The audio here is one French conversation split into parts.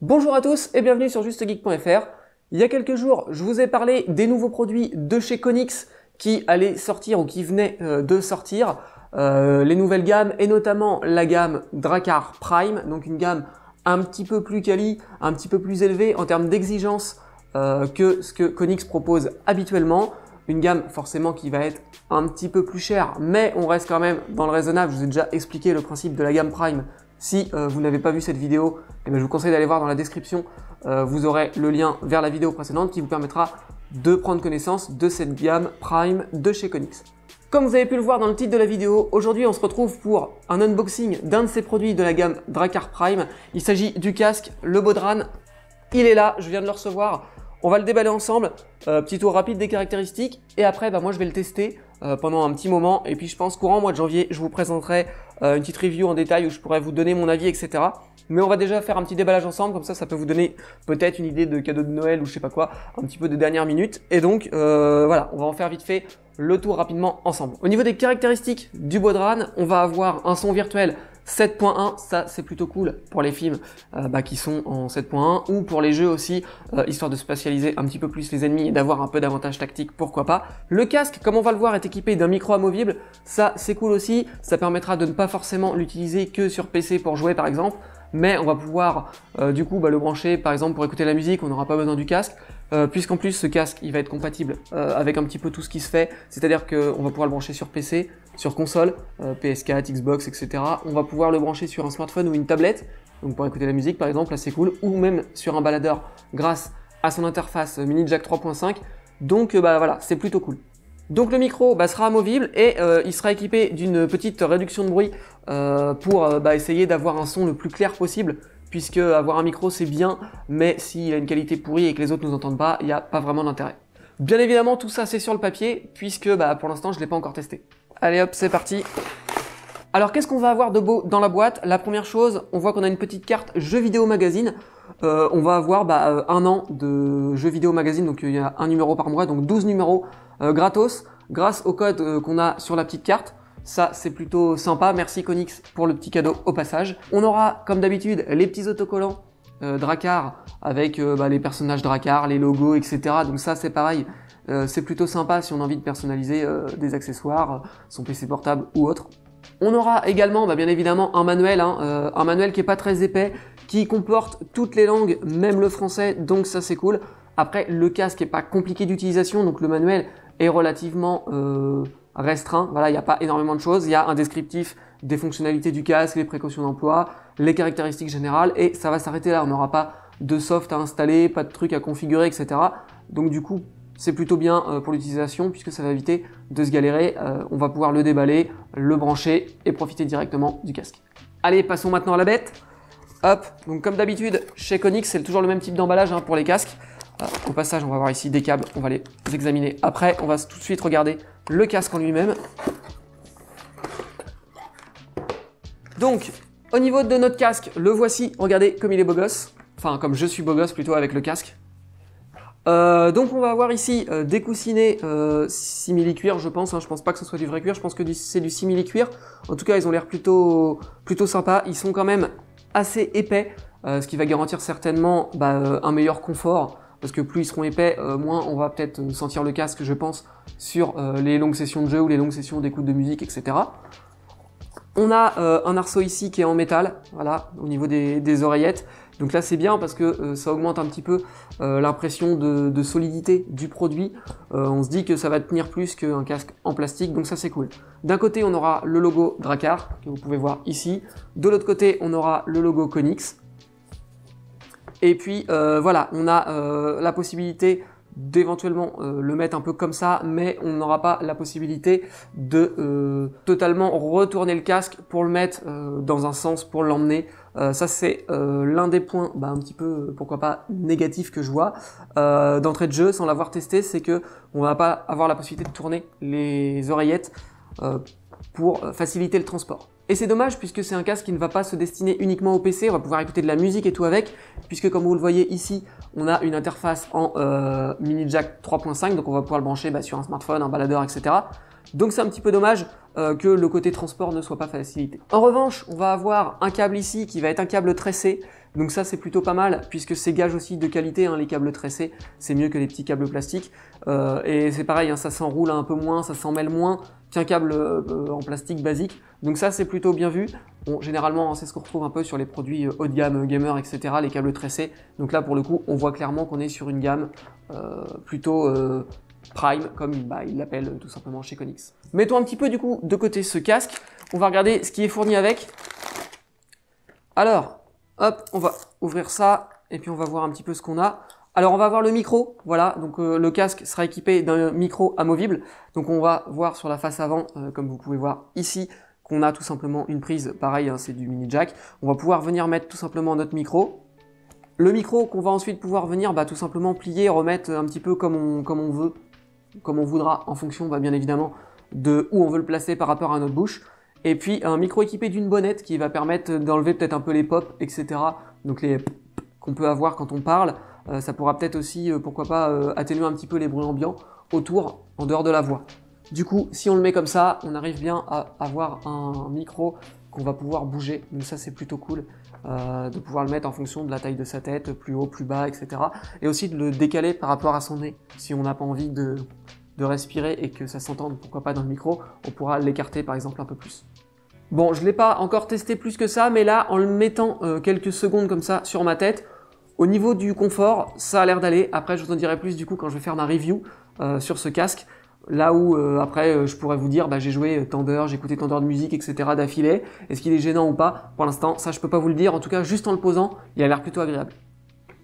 Bonjour à tous et bienvenue sur JusteGeek.fr. Il y a quelques jours, je vous ai parlé des nouveaux produits de chez Konix qui allaient sortir ou qui venaient de sortir, les nouvelles gammes et notamment la gamme Drakkar Prime, donc une gamme un petit peu plus quali, un petit peu plus élevée en termes d'exigence que ce que Konix propose habituellement. Une gamme forcément qui va être un petit peu plus chère, mais on reste quand même dans le raisonnable. Je vous ai déjà expliqué le principe de la gamme Prime. Si vous n'avez pas vu cette vidéo, eh bien, je vous conseille d'aller voir dans la description. Vous aurez le lien vers la vidéo précédente qui vous permettra de prendre connaissance de cette gamme Prime de chez Konix. Comme vous avez pu le voir dans le titre de la vidéo, aujourd'hui on se retrouve pour un unboxing d'un de ces produits de la gamme Drakkar Prime. Il s'agit du casque, le Baudran. Il est là, je viens de le recevoir. On va le déballer ensemble, petit tour rapide des caractéristiques et après moi je vais le tester pendant un petit moment et puis je pense courant mois de janvier je vous présenterai une petite review en détail où je pourrai vous donner mon avis, etc. Mais on va déjà faire un petit déballage ensemble, comme ça peut vous donner peut-être une idée de cadeau de Noël ou je sais pas quoi, un petit peu de dernière minute. Et donc voilà, on va en faire vite fait le tour rapidement ensemble. Au niveau des caractéristiques du Baudran, on va avoir un son virtuel 7.1, ça c'est plutôt cool pour les films qui sont en 7.1 ou pour les jeux aussi, histoire de spatialiser un petit peu plus les ennemis et d'avoir un peu d'avantage tactique, pourquoi pas. Le casque, comme on va le voir, est équipé d'un micro amovible, ça c'est cool aussi, ça permettra de ne pas forcément l'utiliser que sur PC pour jouer par exemple, mais on va pouvoir du coup le brancher par exemple pour écouter la musique, on n'aura pas besoin du casque. Puisqu'en plus ce casque il va être compatible avec un petit peu tout ce qui se fait, c'est-à-dire qu'on va pouvoir le brancher sur PC, sur console, PS4, Xbox, etc. On va pouvoir le brancher sur un smartphone ou une tablette, donc pour écouter la musique par exemple, là c'est cool, ou même sur un baladeur grâce à son interface mini jack 3.5, donc voilà, c'est plutôt cool. Donc le micro sera amovible et il sera équipé d'une petite réduction de bruit pour essayer d'avoir un son le plus clair possible, puisque avoir un micro c'est bien, mais s'il a une qualité pourrie et que les autres ne nous entendent pas, il n'y a pas vraiment d'intérêt. Bien évidemment tout ça c'est sur le papier, puisque pour l'instant je ne l'ai pas encore testé. Allez hop, c'est parti. Alors qu'est-ce qu'on va avoir de beau dans la boîte? La première chose, on voit qu'on a une petite carte jeux vidéo magazine. On va avoir un an de jeux vidéo magazine, donc il y a un numéro par mois, donc 12 numéros gratos, grâce au code qu'on a sur la petite carte. Ça c'est plutôt sympa, merci Konix pour le petit cadeau au passage. On aura comme d'habitude les petits autocollants Drakkar avec les personnages Drakkar, les logos, etc. Donc ça c'est pareil, c'est plutôt sympa si on a envie de personnaliser des accessoires, son PC portable ou autre. On aura également bien évidemment un manuel qui est pas très épais, qui comporte toutes les langues, même le français, donc ça c'est cool. Après le casque est pas compliqué d'utilisation, donc le manuel est relativement restreint, voilà, il n'y a pas énormément de choses, il y a un descriptif des fonctionnalités du casque, les précautions d'emploi, les caractéristiques générales, et ça va s'arrêter là, on n'aura pas de soft à installer, pas de trucs à configurer, etc. Donc du coup, c'est plutôt bien pour l'utilisation, puisque ça va éviter de se galérer, on va pouvoir le déballer, le brancher, et profiter directement du casque. Allez, passons maintenant à la bête. Hop, donc comme d'habitude, chez Konix, c'est toujours le même type d'emballage pour les casques. Au passage, on va voir ici des câbles, on va les examiner après. On va tout de suite regarder le casque en lui-même. Donc, au niveau de notre casque, le voici. Regardez comme il est beau gosse. Enfin, comme je suis beau gosse plutôt avec le casque. Donc, on va avoir ici des coussinets simili-cuir, je pense. Je pense pas que ce soit du vrai cuir, je pense que c'est du simili-cuir. En tout cas, ils ont l'air plutôt sympas. Ils sont quand même assez épais, ce qui va garantir certainement un meilleur confort. Parce que plus ils seront épais, moins on va peut-être sentir le casque, je pense, sur les longues sessions de jeu ou les longues sessions d'écoute de musique, etc. On a un arceau ici qui est en métal, voilà, au niveau des oreillettes. Donc là c'est bien parce que ça augmente un petit peu l'impression de solidité du produit. On se dit que ça va tenir plus qu'un casque en plastique, donc ça c'est cool. D'un côté on aura le logo Drakkar, que vous pouvez voir ici. De l'autre côté on aura le logo Konix. Et puis voilà, on a la possibilité d'éventuellement le mettre un peu comme ça, mais on n'aura pas la possibilité de totalement retourner le casque pour le mettre dans un sens, pour l'emmener. Ça c'est l'un des points un petit peu, pourquoi pas, négatifs que je vois d'entrée de jeu sans l'avoir testé, c'est que on va pas avoir la possibilité de tourner les oreillettes pour faciliter le transport. Et c'est dommage puisque c'est un casque qui ne va pas se destiner uniquement au PC, on va pouvoir écouter de la musique et tout avec, puisque comme vous le voyez ici, on a une interface en mini jack 3.5, donc on va pouvoir le brancher sur un smartphone, un baladeur, etc. Donc c'est un petit peu dommage que le côté transport ne soit pas facilité. En revanche, on va avoir un câble ici qui va être un câble tressé, Donc ça c'est plutôt pas mal puisque c'est gage aussi de qualité, hein, les câbles tressés, c'est mieux que les petits câbles plastiques. Et c'est pareil, hein, ça s'enroule un peu moins, ça s'emmêle moins qu'un câble en plastique basique. Donc ça c'est plutôt bien vu. Bon, généralement hein, c'est ce qu'on retrouve un peu sur les produits haut de gamme, gamer, etc. Les câbles tressés. Donc là pour le coup on voit clairement qu'on est sur une gamme plutôt Prime, comme ils l'appellent tout simplement chez Konix. Mettons un petit peu du coup de côté ce casque. On va regarder ce qui est fourni avec. Alors, hop, on va ouvrir ça et puis on va voir un petit peu ce qu'on a. Alors on va voir le micro, voilà, donc le casque sera équipé d'un micro amovible. Donc on va voir sur la face avant, comme vous pouvez voir ici, qu'on a tout simplement une prise, pareil, hein, c'est du mini jack. On va pouvoir venir mettre tout simplement notre micro. Le micro qu'on va ensuite pouvoir venir tout simplement plier, remettre un petit peu comme on veut, comme on voudra, en fonction bien évidemment de où on veut le placer par rapport à notre bouche. Et puis un micro équipé d'une bonnette qui va permettre d'enlever peut-être un peu les pops, etc. Donc les qu'on peut avoir quand on parle. Ça pourra peut-être aussi, pourquoi pas, atténuer un petit peu les bruits ambiants autour, en dehors de la voix. Du coup, si on le met comme ça, on arrive bien à avoir un micro qu'on va pouvoir bouger. Donc ça c'est plutôt cool de pouvoir le mettre en fonction de la taille de sa tête, plus haut, plus bas, etc. Et aussi de le décaler par rapport à son nez. Si on n'a pas envie de respirer et que ça s'entende, pourquoi pas dans le micro, on pourra l'écarter par exemple un peu plus. Bon, je ne l'ai pas encore testé plus que ça, mais là, en le mettant quelques secondes comme ça sur ma tête, au niveau du confort, ça a l'air d'aller. Après, je vous en dirai plus du coup quand je vais faire ma review sur ce casque. Là où après, je pourrais vous dire, j'ai joué tant d'heures, j'ai écouté tant d'heures de musique, etc. d'affilée. Est-ce qu'il est gênant ou pas? Pour l'instant, ça je peux pas vous le dire. En tout cas, juste en le posant, il a l'air plutôt agréable.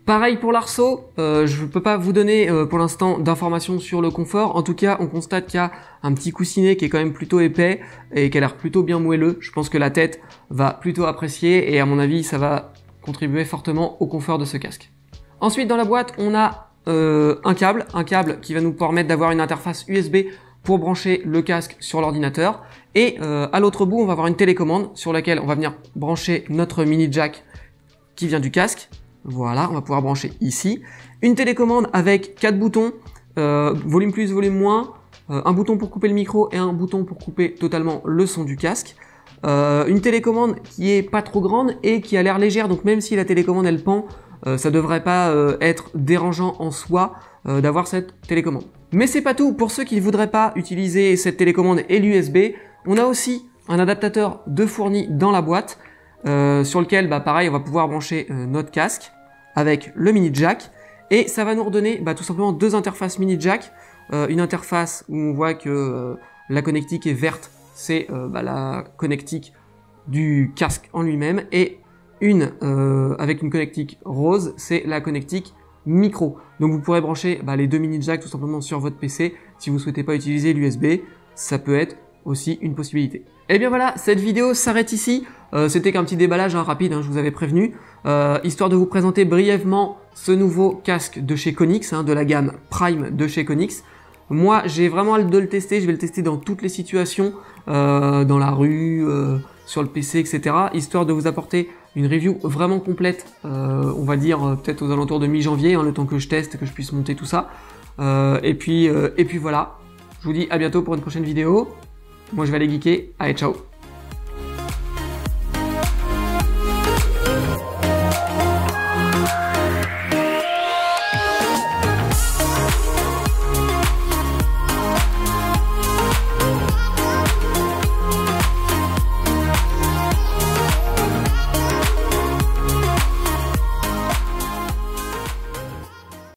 Pareil pour l'arceau, je ne peux pas vous donner pour l'instant d'informations sur le confort. En tout cas, on constate qu'il y a un petit coussinet qui est quand même plutôt épais et qui a l'air plutôt bien moelleux. Je pense que la tête va plutôt apprécier et à mon avis, ça va contribuer fortement au confort de ce casque. Ensuite, dans la boîte, on a un câble qui va nous permettre d'avoir une interface USB pour brancher le casque sur l'ordinateur. Et à l'autre bout, on va avoir une télécommande sur laquelle on va venir brancher notre mini jack qui vient du casque. Voilà, on va pouvoir brancher ici. Une télécommande avec 4 boutons, volume plus, volume moins, un bouton pour couper le micro et un bouton pour couper totalement le son du casque. Une télécommande qui est pas trop grande et qui a l'air légère, donc même si la télécommande elle pend, ça devrait pas être dérangeant en soi d'avoir cette télécommande. Mais c'est pas tout, pour ceux qui ne voudraient pas utiliser cette télécommande et l'USB, on a aussi un adaptateur de fourni dans la boîte, sur lequel pareil on va pouvoir brancher notre casque avec le mini jack et ça va nous redonner tout simplement deux interfaces mini jack, une interface où on voit que la connectique est verte, c'est la connectique du casque en lui-même, et une avec une connectique rose, c'est la connectique micro. Donc vous pourrez brancher les deux mini jack tout simplement sur votre PC si vous souhaitez pas utiliser l'USB, ça peut être aussi une possibilité. Et bien voilà, cette vidéo s'arrête ici. C'était qu'un petit déballage rapide, je vous avais prévenu, histoire de vous présenter brièvement ce nouveau casque de chez Konix, de la gamme Prime de chez Konix. Moi, j'ai vraiment hâte de le tester, je vais le tester dans toutes les situations, dans la rue, sur le PC, etc. Histoire de vous apporter une review vraiment complète, on va dire peut-être aux alentours de mi-janvier, le temps que je teste, que je puisse monter tout ça. Et puis voilà, je vous dis à bientôt pour une prochaine vidéo. Moi je vais aller geeker, allez ciao.